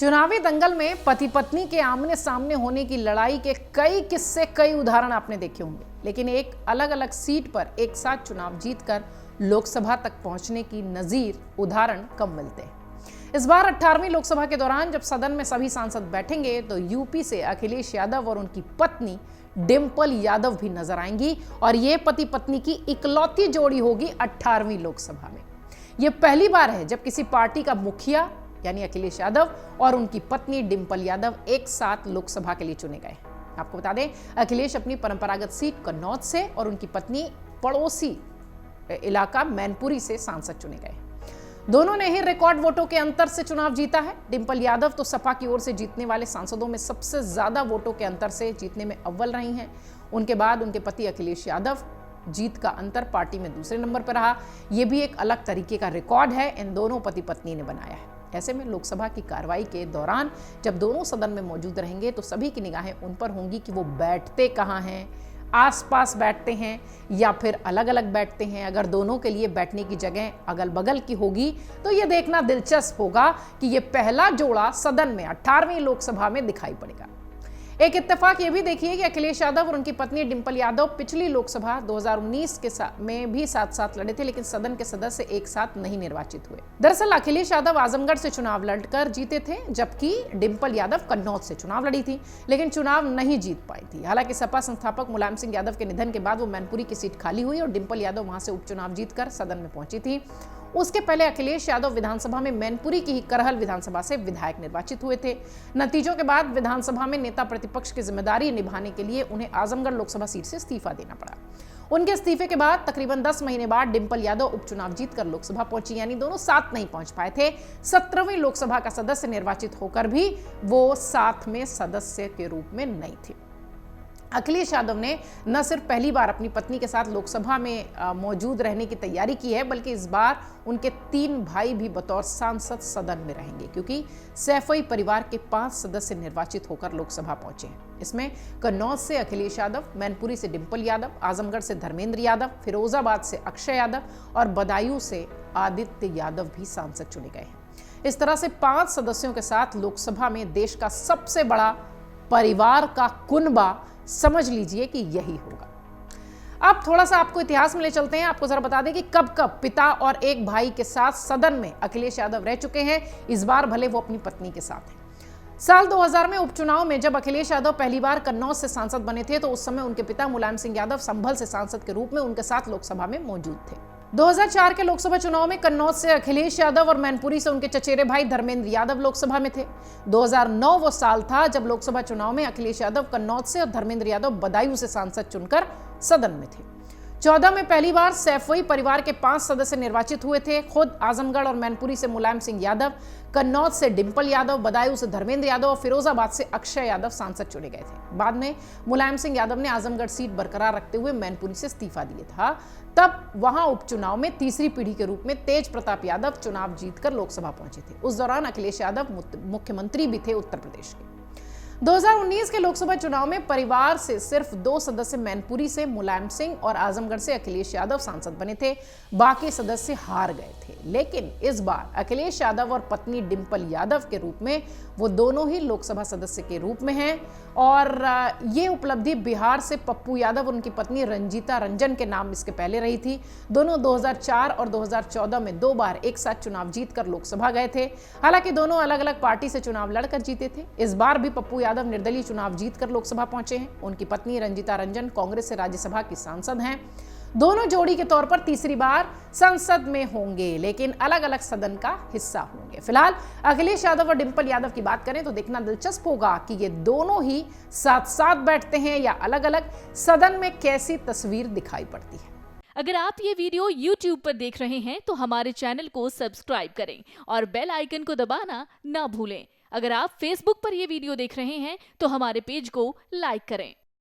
चुनावी दंगल में पति पत्नी के आमने सामने होने की लड़ाई के कई किस्से, कई उदाहरण आपने देखे होंगे, लेकिन एक अलग अलग सीट पर एक साथ चुनाव जीतकर लोकसभा तक पहुंचने की नजीर उदाहरण कम मिलते हैं। इस बार 18वीं लोकसभा के दौरान जब सदन में सभी सांसद बैठेंगे तो यूपी से अखिलेश यादव और उनकी पत्नी डिंपल यादव भी नजर आएंगी और ये पति पत्नी की इकलौती जोड़ी होगी 18वीं लोकसभा में। यह पहली बार है जब किसी पार्टी का मुखिया यानी अखिलेश यादव और उनकी पत्नी डिंपल यादव एक साथ लोकसभा के लिए चुने गए। आपको बता दें, अखिलेश अपनी परंपरागत सीट कन्नौज से और उनकी पत्नी पड़ोसी इलाका मैनपुरी से सांसद चुने गए। दोनों ने ही रिकॉर्ड वोटों के अंतर से चुनाव जीता है। डिंपल यादव तो सपा की ओर से जीतने वाले सांसदों में सबसे ज्यादा वोटों के अंतर से जीतने में अव्वल रही हैं। उनके बाद उनके पति अखिलेश यादव जीत का अंतर पार्टी में दूसरे नंबर पर रहा। यह भी एक अलग तरीके का रिकॉर्ड है इन दोनों पति पत्नी ने बनाया है। ऐसे में लोकसभा की कार्रवाई के दौरान जब दोनों सदन में मौजूद रहेंगे तो सभी की निगाहें उन पर होंगी कि वो बैठते कहां हैं, आसपास बैठते हैं या फिर अलग अलग बैठते हैं। अगर दोनों के लिए बैठने की जगह अगल बगल की होगी तो यह देखना दिलचस्प होगा कि यह पहला जोड़ा सदन में 18वीं लोकसभा में दिखाई पड़ेगा। एक इत्तेफाक यह भी देखिए कि अखिलेश यादव और उनकी पत्नी डिंपल यादव पिछली लोकसभा 2019 में भी साथ साथ लड़े थे, लेकिन सदन के सदस्य एक साथ नहीं निर्वाचित हुए। दरअसल अखिलेश यादव आजमगढ़ से चुनाव लड़कर जीते थे, जबकि डिंपल यादव कन्नौज से चुनाव लड़ी थी, लेकिन चुनाव नहीं जीत पाई थी। हालांकि सपा संस्थापक मुलायम सिंह यादव के निधन के बाद वो मैनपुरी की सीट खाली हुई और डिंपल यादव वहां से उपचुनाव जीतकर सदन में पहुंची थी। उसके पहले अखिलेश यादव विधानसभा में मैनपुरी की ही करहल विधानसभा से विधायक निर्वाचित हुए थे। नतीजों के बाद विधानसभा में नेता प्रतिपक्ष की जिम्मेदारी निभाने के लिए उन्हें आजमगढ़ लोकसभा सीट से इस्तीफा देना पड़ा। उनके इस्तीफे के बाद तकरीबन 10 महीने बाद डिंपल यादव उपचुनाव जीतकर लोकसभा पहुंची, यानी दोनों साथ नहीं पहुंच पाए थे। 17वीं लोकसभा का सदस्य निर्वाचित होकर भी वो साथ में सदस्य के रूप में नहीं थे। अखिलेश यादव ने न सिर्फ पहली बार अपनी पत्नी के साथ लोकसभा में मौजूद रहने की तैयारी की है, बल्कि इस बार उनके 3 भाई भी बतौर सांसद सदन में रहेंगे, क्योंकि सैफई परिवार के 5 सदस्य निर्वाचित होकर लोकसभा पहुंचे हैं। इसमें कन्नौज से अखिलेश यादव, मैनपुरी से डिंपल यादव, आजमगढ़ से धर्मेंद्र यादव, फिरोजाबाद से अक्षय यादव और बदायूं से आदित्य यादव भी सांसद चुने गए हैं। इस तरह से 5 सदस्यों के साथ लोकसभा में देश का सबसे बड़ा परिवार का कुनबा समझ लीजिए कि यही होगा। अब थोड़ा सा आपको इतिहास में ले चलते हैं। आपको जरा बता दें कि कब कब पिता और एक भाई के साथ सदन में अखिलेश यादव रह चुके हैं। इस बार भले वो अपनी पत्नी के साथ हैं। साल 2000 में उपचुनाव में जब अखिलेश यादव पहली बार कन्नौज से सांसद बने थे तो उस समय उनके पिता मुलायम सिंह यादव संभल से सांसद के रूप में उनके साथ लोकसभा में मौजूद थे। 2004 के लोकसभा चुनाव में कन्नौज से अखिलेश यादव और मैनपुरी से उनके चचेरे भाई धर्मेंद्र यादव लोकसभा में थे। 2009 वो साल था जब लोकसभा चुनाव में अखिलेश यादव कन्नौज से और धर्मेंद्र यादव बदायूं से सांसद चुनकर सदन में थे। 14 में पहली बार सैफई परिवार के 5 सदस्य निर्वाचित हुए थे। खुद आजमगढ़ और मैनपुरी से मुलायम सिंह यादव, कन्नौज से डिंपल यादव, बदायूं से धर्मेंद्र यादव और फिरोजाबाद से अक्षय यादव सांसद चुने गए थे। बाद में मुलायम सिंह यादव ने आजमगढ़ सीट बरकरार रखते हुए मैनपुरी से इस्तीफा दिया था। तब वहां उपचुनाव में तीसरी पीढ़ी के रूप में तेज प्रताप यादव चुनाव जीतकर लोकसभा पहुंचे थे। उस दौरान अखिलेश यादव मुख्यमंत्री भी थे उत्तर प्रदेश के। 2019 के लोकसभा चुनाव में परिवार से सिर्फ 2 सदस्य मैनपुरी से मुलायम सिंह और आजमगढ़ से अखिलेश यादव सांसद बने थे, बाकी सदस्य हार गए थे। लेकिन इस बार अखिलेश यादव और पत्नी डिंपल यादव के रूप में वो दोनों ही लोकसभा सदस्य के रूप में हैं और ये उपलब्धि बिहार से पप्पू यादव और उनकी पत्नी रंजीता रंजन के नाम इसके पहले रही थी। दोनों 2004 और 2014 में 2 बार एक साथ चुनाव जीतकर लोकसभा गए थे। हालांकि दोनों अलग अलग पार्टी से चुनाव लड़कर जीते थे। इस बार भी पप्पू यादव निर्दलीय चुनाव जीतकर लोकसभा पहुंचे हैं। उनकी पत्नी रंजीता रंजन कांग्रेस से राज्यसभा की सांसद हैं। दोनों जोड़ी के तौर पर तीसरी बार संसद में होंगे, लेकिन अलग अलग सदन का हिस्सा होंगे। फिलहाल अखिलेश यादव और डिंपल यादव की बात करें तो देखना दिलचस्प होगा कि ये दोनों ही साथ साथ बैठते हैं या अलग अलग सदन में कैसी तस्वीर दिखाई पड़ती है। अगर आप ये वीडियो YouTube पर देख रहे हैं तो हमारे चैनल को सब्सक्राइब करें और बेल आइकन को दबाना ना भूलें। अगर आप Facebook पर ये वीडियो देख रहे हैं तो हमारे पेज को लाइक करें।